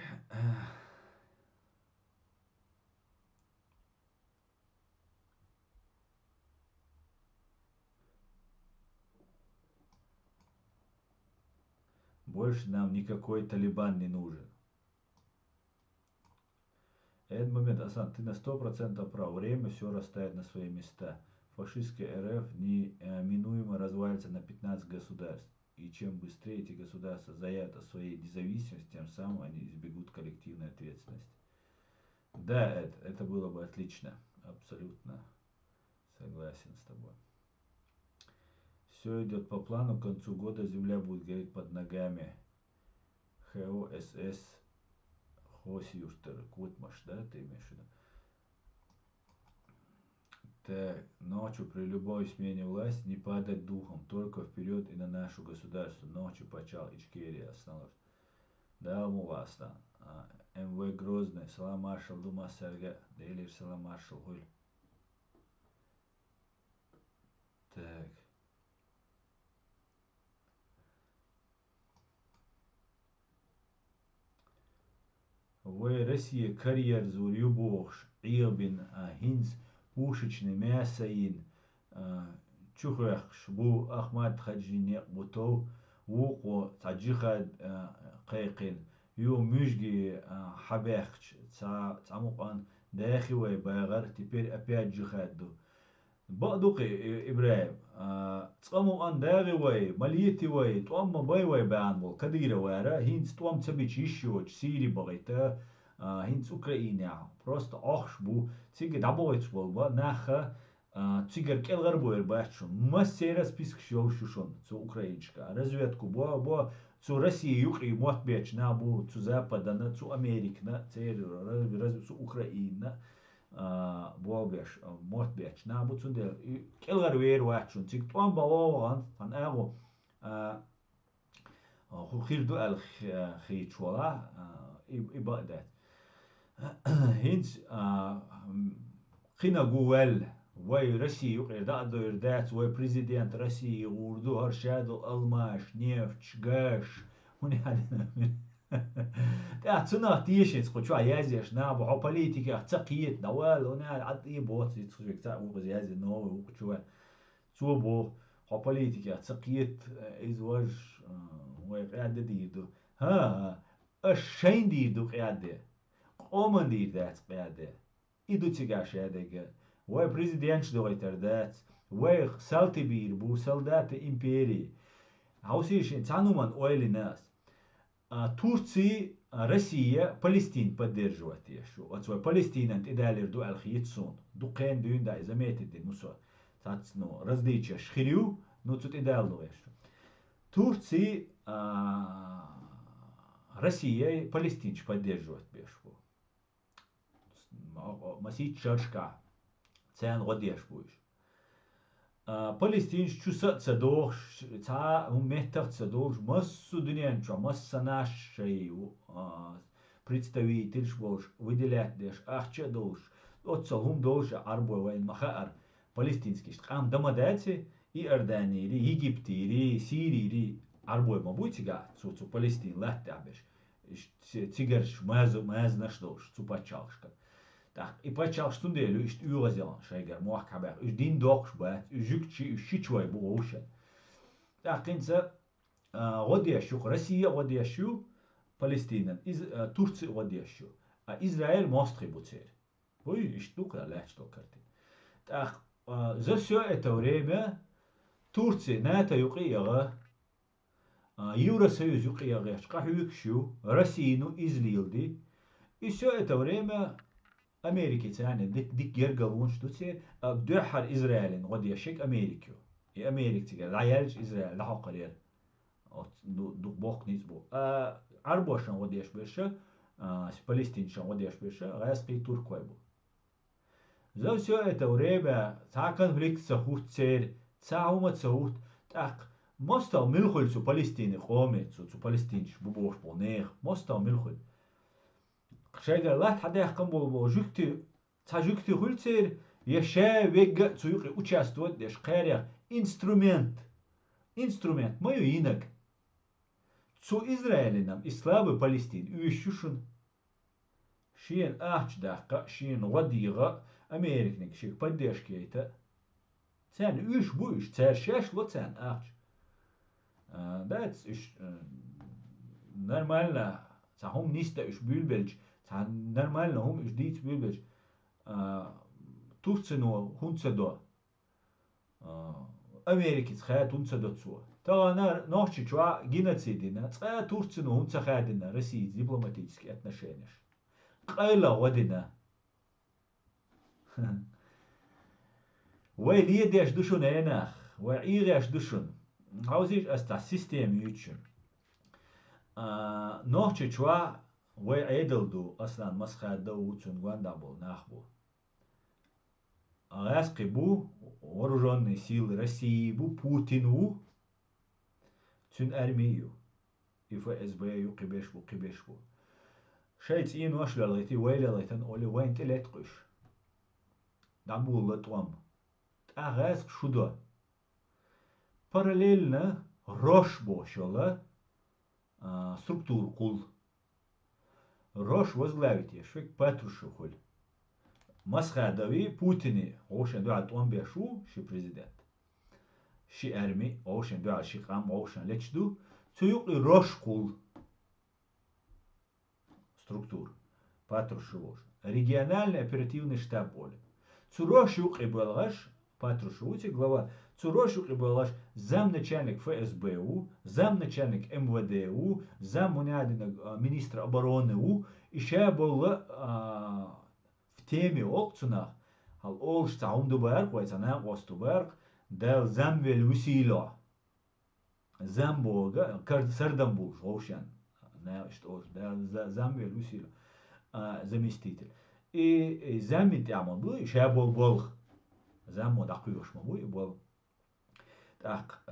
больше нам никакой Талибан не нужен. Этот момент, Асан, ты на 100% прав. Время все расставит на свои места. Фашистская РФ неминуемо развалится на 15 государств. И чем быстрее эти государства заявят о своей независимости, тем самым они избегут коллективной ответственности. Да, это было бы отлично. Абсолютно согласен с тобой. Все идет по плану. К концу года земля будет гореть под ногами. ХОСС Хосюштер Кутмаш, да, ты имеешь в виду? Так, ночью при любой смене власти не падать духом, только вперед и на нашу государство. Ночью почал Ичкерия основалась. Да, Муластан. МВ Грозный, Салам Маршал Дума Серга, Дейлир Салам Маршал Гуль. Так. В России карьер зурюбохш, Иобин, Хинц, пушечный мясоин, чухрахш, бу Ахмад Хаджине, бутов, вуко, таджихад قيقين يو مشجي حباخش تعمقان داخوي باغر تبير أبيات جخادو بقدوقي إبراهيم تعمقان داغوي مليتي وي توام باي وي بانبول كديرة وارا هينس توام تبيش يشوش سيري بغيتا هينس أوكرانيا просто أخش بو تيجي دابويتش بو ناخا تيجر كل غربوير باشون ما سيرا سبيسك شوشون цу украинчка разведку бо цу России юқи мот беч на бу цу Запада на цу Америк на цер цу Украина бо беш мот беч на бу цу дел кел غربوير واشون تيك توان باوان عن اغو خير دو الخيتشولا إبادات هينس خينا جوال وي России يقدر دات وي президент России وردو هرشادو الماش نефть гаш ونحن تا цена тишец хочу язеш на бо политики цакиет давал он عطي بوت يتخرج تاع وغزياز نو хочу цу бо политики цакиет ازواج وي قاعده ديدو ها الشين ديدو قاعده قومن ديد ذات قاعده إدو تيجاش هذا وي بريزيدنت دويتر ذات وي سالتي بير بو солдаты империи هاوسيش تانومан ойли нас Турции Россия Палестин поддерживает еще вот свой Палестина идалер ду алхитсон дукен дюн да заметит дин мусо цацно различия шхирю но тут идеально еще Турции Россия Палестинч поддерживает бешку مسيت شرشكا تسان غديش بوش Палестинч чуса цадох ца умметтах цадох массу дунянча масса нашей представитель швош выделять деш ахча долш отцал хум долш арбо вайн махар палестинский қам дамадати Иорданири, Египтири, Сирири арбой мабутига цу Палестин латтабеш цигерш маз наш долш цу пачалшка так и пачалш тунделю ишт юразелан шайгер муахкабер иш дин докш бат жукчи шичвай бу оша так инца годиашу Россия годиашу Палестина из Турция годиашу а Израиль мостри буцер ой штука лячто карты так за все это время Турция НАТО юқияға, Евросоюз юқияға шқахуикшу, Россию излилди. И все это время Америки тяне дик гергалун что те духар Израилен غادي يشيك أمريكا. И Америка тига лаялж Израиль لا حقرير. دو بوق نيزبو. عربوشان غادي يشبشه, Палестиншан غادي يشبشه, غاسقي تركويبو. За все это время та конфликт сахут цель цаума цаут так мостал милхуль цу Палестины хоме цу Палестинч бубош полнех мостал милхуль шайга лат хадах камбол бо жукти ца жукти хульцер яша вега цу юқи участвовать деш қайря инструмент мою инак цу Израилинам и слабы Палестин ующушун шиен ахчдаха шиен вадига Америкник шик поддержки это Sen üç bu iş çerşeş lo sen ahç. That's iş normalna sa hom nista iş bülbelç sa normalna hom iş dit bülbelç Turcino huncedo Amerikis hayat huncedo tsu. Тагана ночи чва геноцидина ца Турцину хунца хадина России дипломатические отношения. Qayla година. ويديش دشون هناخ وعيرش دشون عاوزيش استا سيستم يوتشن نوچ چوا وعيدل دو اصلا مسخه دو وتون гвандабл нахбу Агаски бу вооруженные силы России бу Путину тюн армию и ФСБ юқибешбу шейц ин вашлалайти вейлалайтан оли вайн телеткуш дамбул латвам Агаск шудо. Параллельно рош бошола структуру кул. Рош возглавить ешвек Патрушевхоль. Масхадави Путини ошен дуат он бешу ши президент. Ши арми ошен дуат ши қам ошен лечду. Цуюк и рош кул. Структур. Патрушевош. Региональный оперативный штаб боли. Цурош юк и балгаш Патрушевути, глава Цурошук и Балаш, замначальник ФСБУ, замначальник МВДУ, министра обороны еще был в теме опцунах, ал олш таумдуберг, вайцанам остуберг, дал замвель усило. Замбога, сардамбуш, ошан, замвель усило, заместитель. И замит ямон был, еще был болх. Заммо дакуюш мабу и был так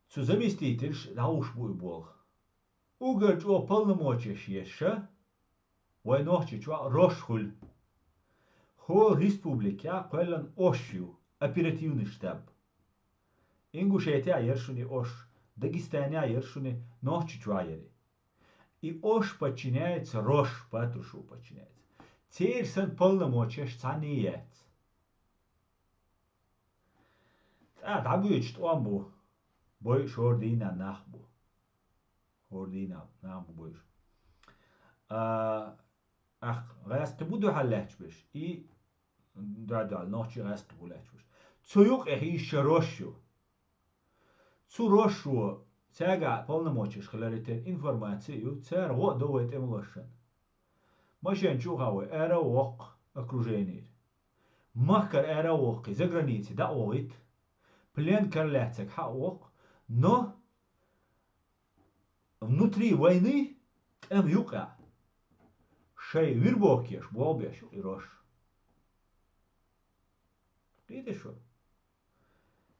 цу заместитель лауш бу и был угар чо полномочия шеша войнохчи чо рошхуль хо республика кэлэн ошью оперативный штаб Ингушетия ершуни ош Дагестания ершуни нохчи чуайери и ош подчиняется рош Патрушу подчиняется Теперь сын полномочия штаниет. Да будет что он был. Бойш ордина нахбу. Ордина нахбу бойш. Раст буду халлач биш. И да ночи раст булач биш. Цуюк эхиш рошу. Цу рошу. Цяга полномочия шхаларитен информацию. Цяр вот довет эмлошен. Машин чухауэ эра ок окружение. Махкар эра ок за границей да оит. Плен карлятек ха ок. Но внутри войны юка. Шей вирбокеш, буобеш и рош. видишь,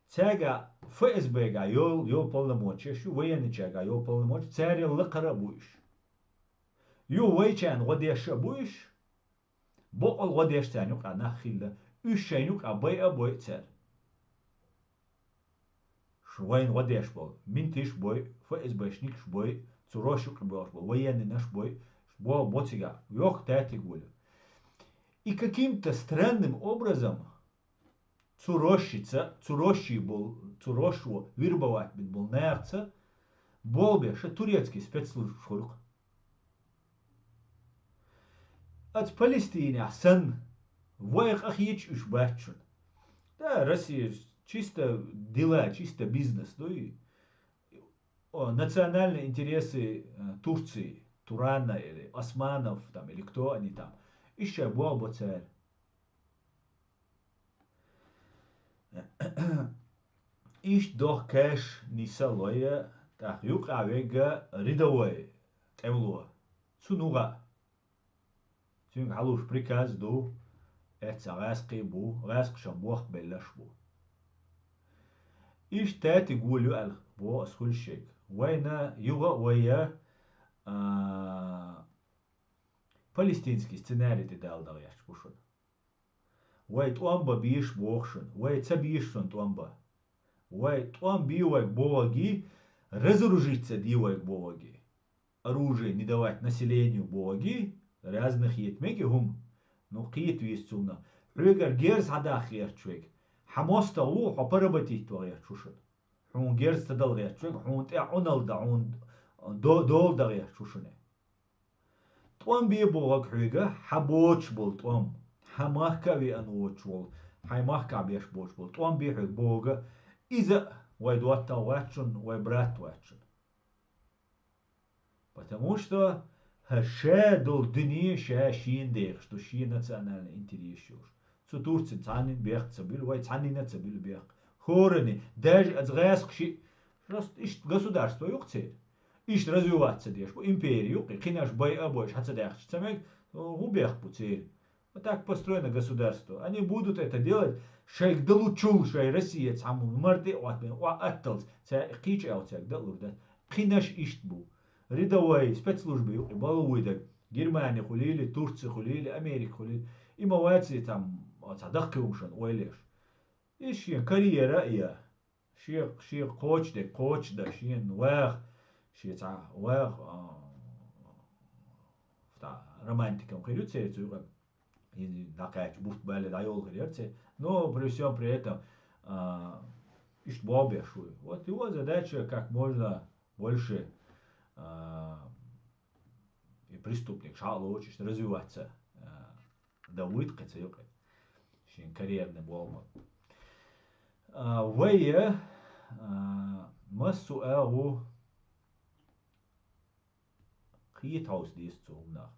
цяга ФСБ йол полномочия, шу военный чага йол полномочия, царя лакара будешь. Ю вайчан годеша будешь, бокол годеш цанюк анахилла, üşşenük abay царь. Швайн годеш бол, минтиш бой, ФСБшник бой, цурошук бой, военный наш бой, боцига, йох тати гуля. И каким-то странным образом Цурощи был, Цурошего вербовать был нерца, болбеша турецкий спецслужб шурк. От Палестины Асан, воях ахич уж бачун. Да, Россия чисто дела, чисто бизнес, ну и национальные интересы Турции, Турана или Османов там, или кто они там, еще болбо царь. Иш дох кэш нисалоя так юк авега ридовой кевлуа цунуга цунг халуш приказ ду эца расқи бу расқ шамбуах беллаш бу иш тати гулю ал бу асхул шек война юга вая палестинский сценарий ты дал яш пушун вай туамба биш бохшун вай цабишун туамба вай туам биуайк боги разоружиться дивайк боги оружие не давать населению боги разных етмеги гум ну қиет вестуна рюгер герс хадах ерчвек حماستا و حپربتی تو غیر شوشد حون گرز تدل غیر چوک حون تا عنال دا حون دول دا غیر شوشنه توام بی بوغاك حويقة حبوش بول توام حماه كابي انوش بول حيماه كابيش بوش بول توام بي حويق بوغا إذا ويدوات واتشن ويبرات واتشن потому что هشا دول دنيا شا شين ديخ что شين национальный интерес цу Турции цанин бех цабил вай цанина цабил бех хорани даже от гаск ши просто иш государство юк цель иш развиваться деш империю кинаш бай обоиш хацадах цамек губех по цель вот так построено государство они будут это делать шейх далучул шей Россия цаму марты ва атталс ца қич аутсак далурда кинаш иштбу рядовые спецслужбы балуйдак Германия хулили Турция хулили Америка хулили и мовации там صدق ومشان ويليش إيش يعني كاريرا إياه شي قوش ده شي واغ شي تاع واغ تاع романтика وخيلو تسير تسوق يعني دقائق بوفت بالي دايول غير تسير но при всем при этом إيش بوابي شوي вот его задача как можно больше и преступник шало очень развиваться да выткаться ёкай شين كاريرنا بوالما ويا مسو اغو قيت هاوس ديستومنا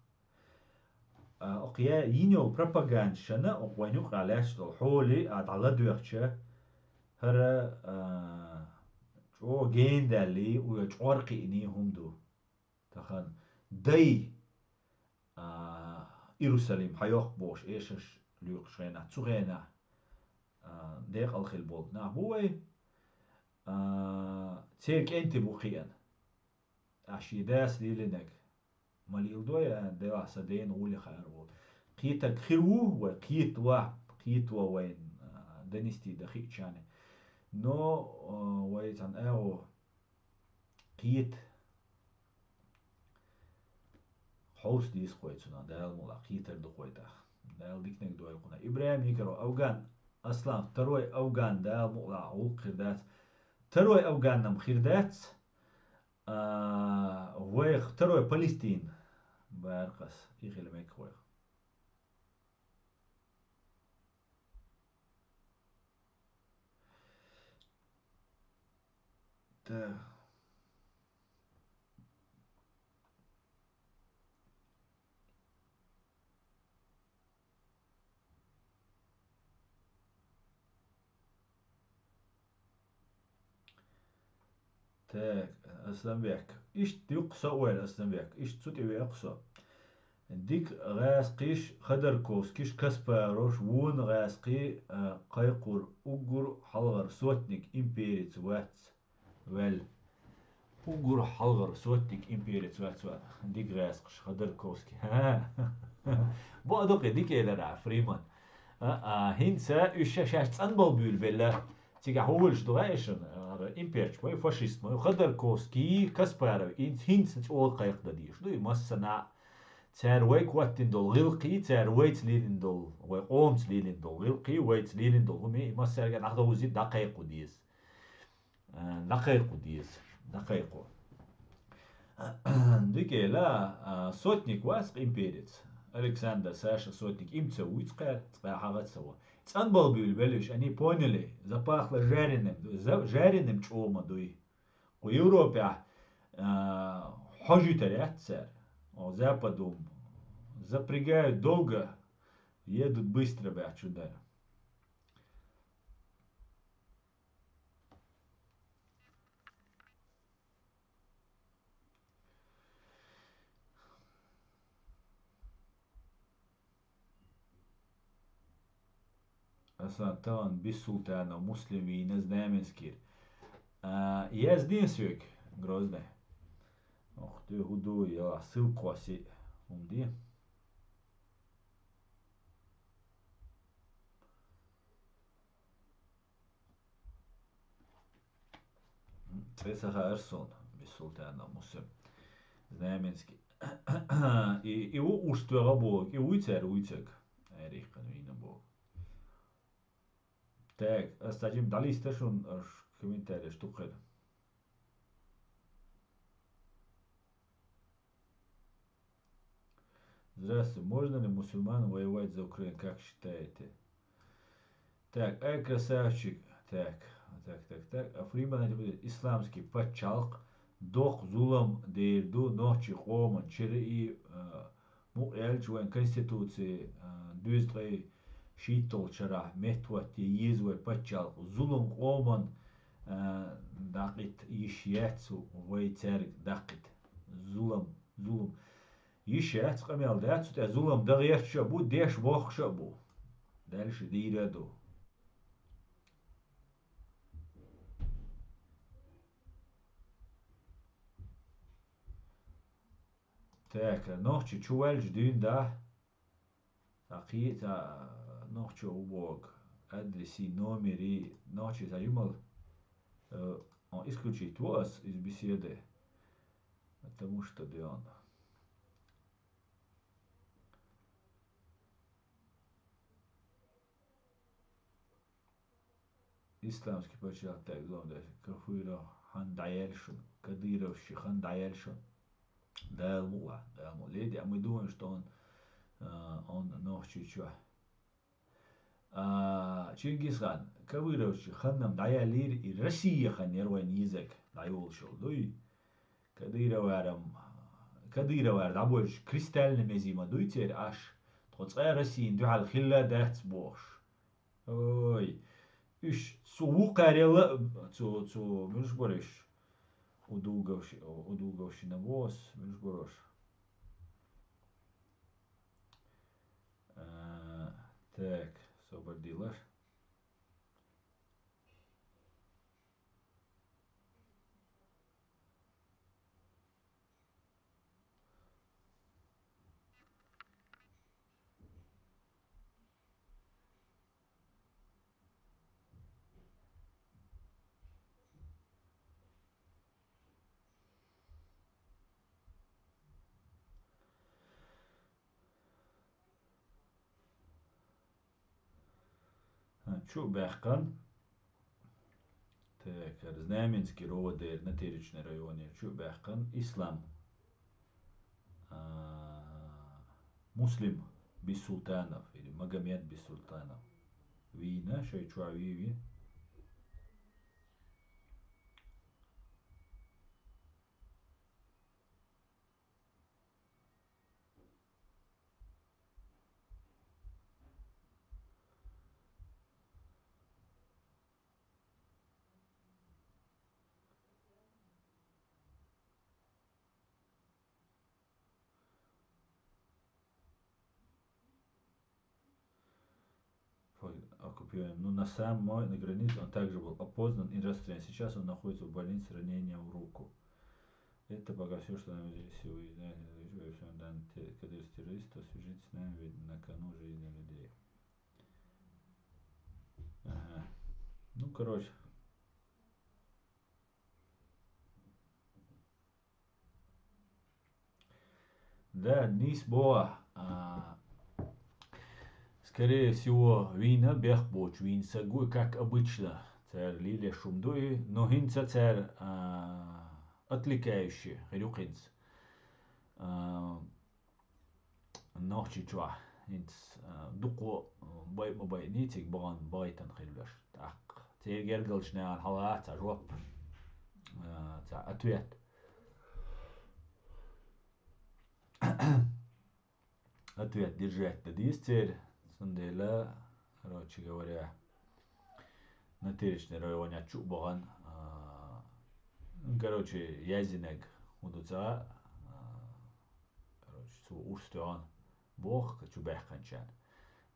اقيا ينو بروباغاند شنا اقوانيو قالاش حولي على دوخشه هر جو جيندالي ويجورقي انيهم دو تخن داي يروشليم حيوخ بوش ايشش ليق شينا تسوغينا ديق الخيل بول نابوي تيرك انت بوخيان اشي داس ليلنك ماليل دويا دوا سدين غولي خير بول قيتك خيرو وقيت وين دنستي دخيك شاني نو ويتان اغو قيت حوس ديس خويتسونا دال مولا قيتر دو خويتا دال ديكنك دو يقونا إبراهيم يكرو أوغان أصلا تروي أوغان دال مولا عوق خردات تروي أوغان نم خردات ويخ تروي فلسطين بارقس إيخي لميك ويخ تاك أسلم بيك إيش تيقصى وين أسلم بيك إيش تسوتي بيقصى ديك غاسقيش خدركوفسكيش كاسباروش وون غاسقي قيقور أجر حلغر سوتنيك إمبيريتس واتس ويل أجر حلغر سوتنيك إمبيريتس واتس ديك غاسقش خدركوفسكي ها بقدوك ديك إلى فريمان هنسا شاشت أنبل بيل بلا تيجا هولش دغايشن إمبيريتس وي فاشيست ما خدركوفسكي كاسبارو هنس أول قيق دديش دوي مسنا تار ويك واتن دول غلقي تار ويت ليلين دول وقومت ليلين دول غلقي ويت ليلين دول همي ما سرقة ناخذ وزيد دقيقة ديز دقيقة ديز دقيقة ديكي لا سوتنيك واسق إمبيريت ألكسندر ساشا سوتنيك إمتسوي تقال حاجات سوا تسأنبل بيلبلش أني بونيلي زباخ لجارينم جارينم تشوما دوي ويوروبيا حاجة تريات سار о западу запрягают долго, едут быстро, бля, чудо. Асантан без султана, муслими, знаменскир. Я здесь грозный. Ох ты, гуду, я ссылку оси. Умди. Цесаха Эрсон, без султана, муслим. Знаменский. И уж твоего бог, и уйцек. Эрих, канвина бог. Так, статим дали стешун комментарий, что хоть. Здравствуйте, можно ли мусульманам воевать за Украину, как считаете? Так, красавчик. Так. А Фриман будет исламский пачалк, дох зулам дейрду, ночи хоман, чири и эльчуэн конституции, дюздрей шитол чара, метвати езвой пачалк, зулам хоман, дакит ишьяцу, войцерик, дакит, зулам. يشات قميل دات سوت أزولم دغير شابو ديش بوخ شابو دالش ديرا دو تاك نوخشي تشوالج دين دا تاقيتا نوخشي وبوغ أدرسي نوميري نوخشي تاجمل он исключить вас из беседы, потому что он исламский почал так главное кафира хан даяльшин кадыровщи хан даяльшин дайлму леди а мы думаем что он нохчи чё Чингисхан кавыровщи ханнам даялир и Россия хан нервен язык дайолшил дуй кадыровар дабольш кристальный мезима дуйтер аш тхоцай Россия дуал хилла дахц бош ой Üç soğuk karela müş barış udulgavši na vos müş barış так освободила Чу бяхкан так Знаменский роводер на Теречной районе Чу бяхкан ислам Муслим без султанов или Магомед без султанов Вина шайчуа виви купюрами. Но на границе он также был опознан и расстрелян. Сейчас он находится в больнице с ранением в руку. Это пока все, что нам известно сегодня. Данные террористов свяжите с нами, ведь на кону жизни людей. Ага. Ну, короче. Да, Низ Боа. Скорее всего, вина бехбоч, вин сагуй, как обычно. Цер лилия шумдуи, но хинца цер отвлекающий, хрюхинц. Нохчичва. Хинц дуко бай нитик боган байтан хилваш. Так. Цер гергалшна халат, цажоп. Ответ. Ответ держать на дистерь. Сундела, короче говоря, на тыречный районе Чубан, короче, язинек удуца, короче, су устюан, бог, чубех канчан,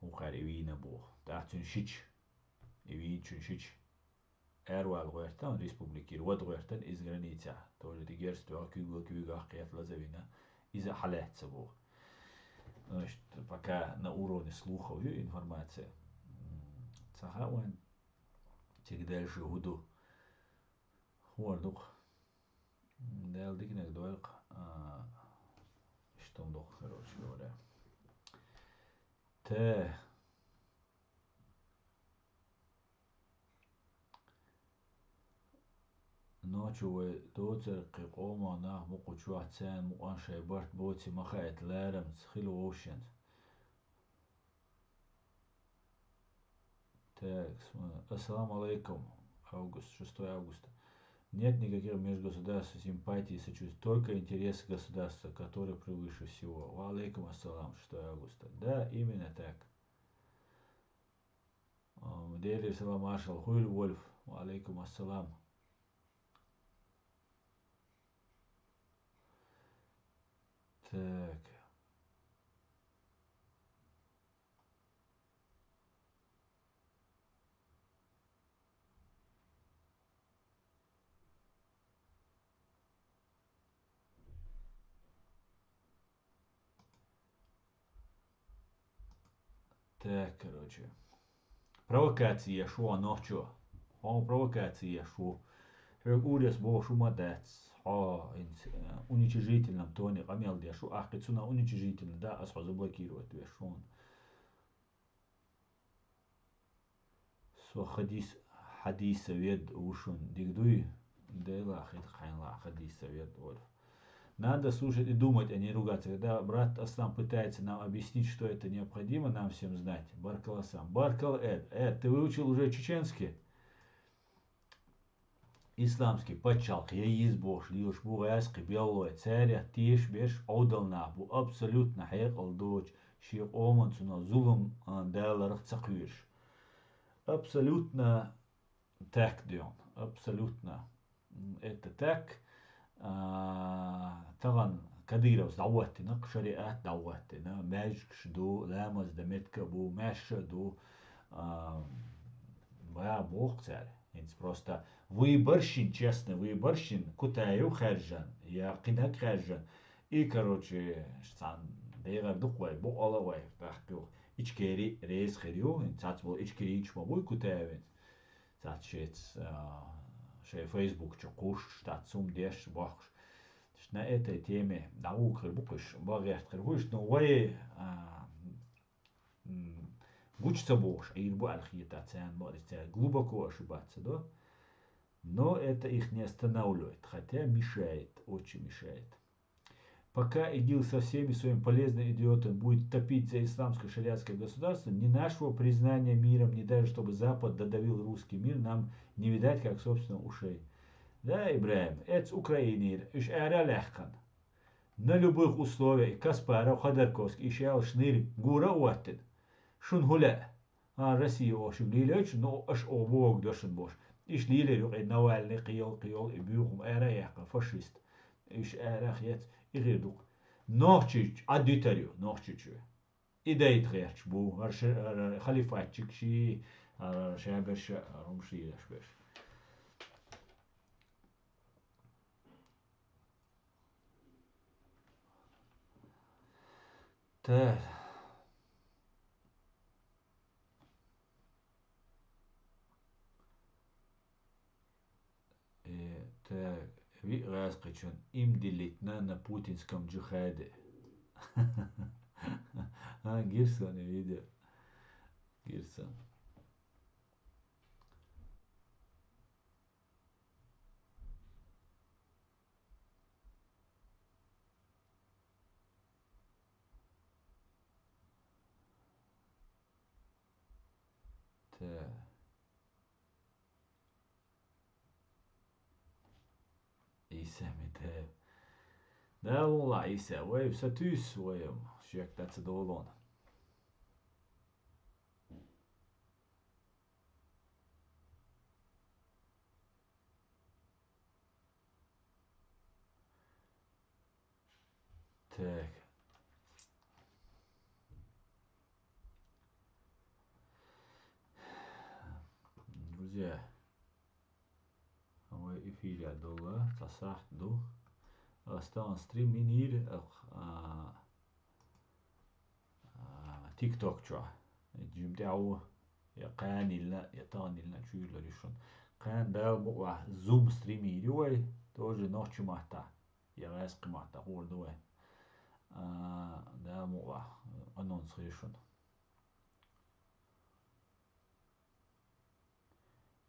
ухар и вина бог, да чуншич, и вин чуншич, эрвал гуэртан, республики, руад гуэртан из граница, тоже тигерство, кюга, кият лазавина, из-за халетца бог. Значит, пока на уровне слухов и информация. Цахауэн дальше гуду хуардук. Дал дикнек дуэлк. Что он дух, короче говоря. Те. Ночью вы доцер кикома нах мукучу ацен муан шайбарт боти махает лэрам схилу оушенс. Так, ассаламу алейкум. Август, 6 августа. Нет никаких межгосударственных симпатий и сочувствий, только интересы государства, которые превыше всего. Ва алейкум ассалам, 6 августа. Да, именно так. Дели салам маршал Хуйль Вольф. Ва алейкум ассалам. Так. Так, короче. Провокация шо ночью. Провокация шо. Урес бо шумадец. Уничижительном тоне. Амел дешу. Ахкицуна уничижительно. Да, а сразу блокировать вешон. Со хадис совет ушун. Дигдуй. Дела хитхайнла хадис совет ольф. Надо слушать и думать, а не ругаться. Когда брат Аслам пытается нам объяснить, что это необходимо нам всем знать. Баркаласам. Баркал ты выучил уже чеченский? Исламский. Почалк. Я есть бог. Лишь бугайски белой. Царя тиш беш аудална. Бу абсолютно хайкал дочь. Ши омансуна зулум дайларах цаквиш. Абсолютно так дион. Абсолютно. Это так. طبعا كديرة دعوتنا شريعات دعوتنا ماجكش دو لامز دمتك بو ماش دو моя бог царь. Просто выборщин, честно, выборщин, кутаю харжан, я кинак харжан. И, короче, штан, дейгар духвай, бо алавай, тахкил, ичкери рейс херю, цац был ичкери ичмабуй кутаевин. Цац шец, шей фейсбук чокуш, штат сум деш бахш. На этой теме наука букаш багят хервуш, но вай учится бож, и ирбу алхиетация, глубоко ошибаться, да? Но это их не останавливает, хотя мешает, очень мешает. Пока ИГИЛ со всеми своими полезными идиотами будет топить за исламское шариатское государство, ни нашего признания миром, ни даже чтобы Запад додавил русский мир, нам не видать, как собственно ушей. Да, Ибраим, это Украинир, иш эра легкан. На любых условиях Каспаров, Ходорковский, ищал шнырь, гура уаттен. Шун гуля. Россия ошиб лилеч, но аш обог дошен бош. Иш лилер, и Навальный, қиол, и бюхум эра яхка, фашист. Иш эра хец, и гирдук. Нохчич, адитарю, нохчичу. И дает герч, бу, халифатчик, ши, شابش رمشي شبش تا تا ви раскачан им делитна на путинском джихаде. Гирсон видео. Гирсон. Та. Isa mit ده والله Isa ويب ستوس ويم شيك that's دولون Так. Друзья, هو эфире долго تصاحت دو استان ستريم منير تيك توك شو جمتعو يقاني لنا يطاني لنا شو لريشون كان ده بقى زوم ستريم يدوي توجه نوتش ماتا يغاسق ماتا قول دوي ده بقى أنونس ريشون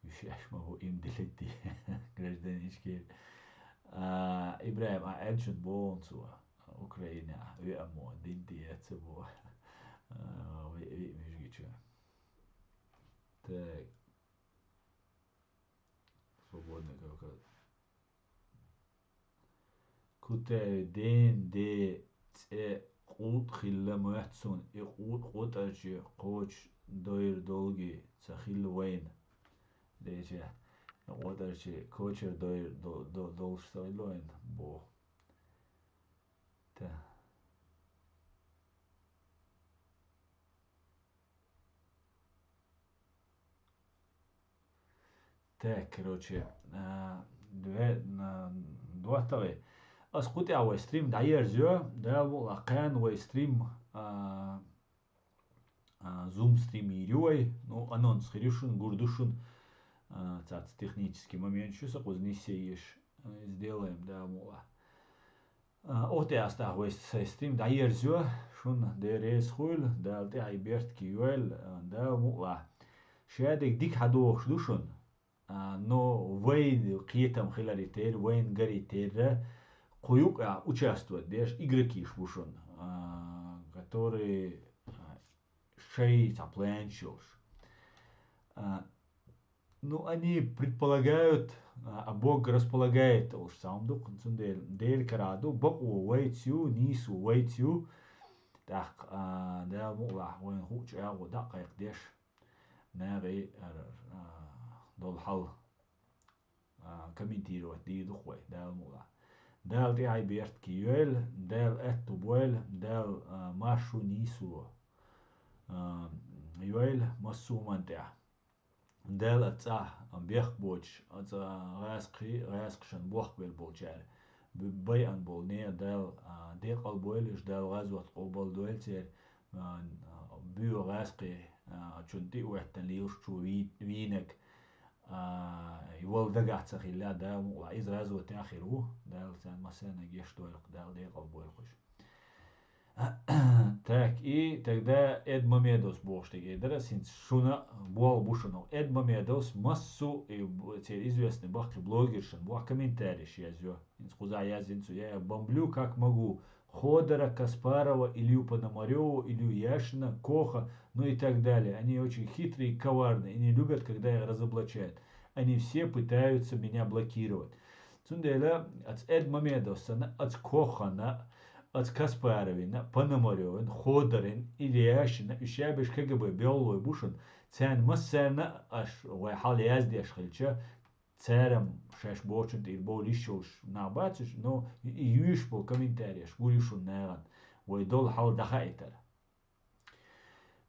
يشاش ما هو إم دلتي гражданин ишкер إبراهيم أعجن بون سوا أوكرانيا ويأمو دينتي أتسبو مش جيتشو так свободный как كنت دين دي تسع قوت خلا محسون يقوت قوت أشي قوش داير دولجي تخيل وين ليش قوت أشي كوشر داير دولش تخيل وين بو تا так короче два таве اسقطي او ستريم داير زو ده لقان وستريم زوم ستريم يروي ну анонс хришун гурдушун цац технический момент что сакузнисеешь сделаем да мула اوتي استا ويست ستريم داير زو شون ديريس خول да ты айберт киюэл да мула شادك ديك حدوخ دوشون но вейн قيتم خلال تير وين غري تير قيوك участвуют, даже игроки швушон, которые шеи цапленчуш. Ну, они предполагают, а Бог располагает уж сам дух, дель караду, Бог уэйтю, нису уэйтю, так, да, мула, вен хуч, да, как деш, нави, долхал, комментировать, ди духвей, да, мула. دال تي هاي بيرت كيول دال اتو بويل دال ماشو نيسو يويل مسو منتع دال اتسا بيخ بوش اتسا غاسقشن بوخ بالبولجار بي ان بولنيا دال ديق البويلش دال غازوات قوبال دويلتير بيو غاسقي چونتي وحتن ليوش چو وينك يوال دقات سخيلا دال مقلا إز رازو تاخرو دال سان مسانا جيش دويلق دال ديق البويلقش так и тогда Эд Мамедос боштеги синц шуна буал бушуно Эд Мамедос массу и известный бахли блогершин буа комментарий язё инц куза язинцу я бомблю как могу Ходора, Каспарова, Илью Пономареву, Илью Яшина, Коха, ну и так далее. Они очень хитрые и коварные и не любят, когда их разоблачают. Они все пытаются меня блокировать. Цунделя от Эд Мамедоса, от Кохана, от Каспаровина, Пономаревин, Ходорин, Ильяшина, Ишабиш КГБ, Беллой Бушин, Цян Массерна, аш Вайхал Яздеш Хальча, царем шеш бочен тир бол ишош на бачиш но юиш по комментариях гуришун наган вой дол хал дахайтер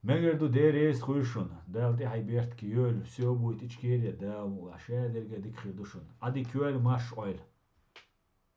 Мегерду дерес хуйшун. Далти хайберт киёл, все будет ичкерия, да, шедерге дик хирдушун. Ади кюэл маш ойл.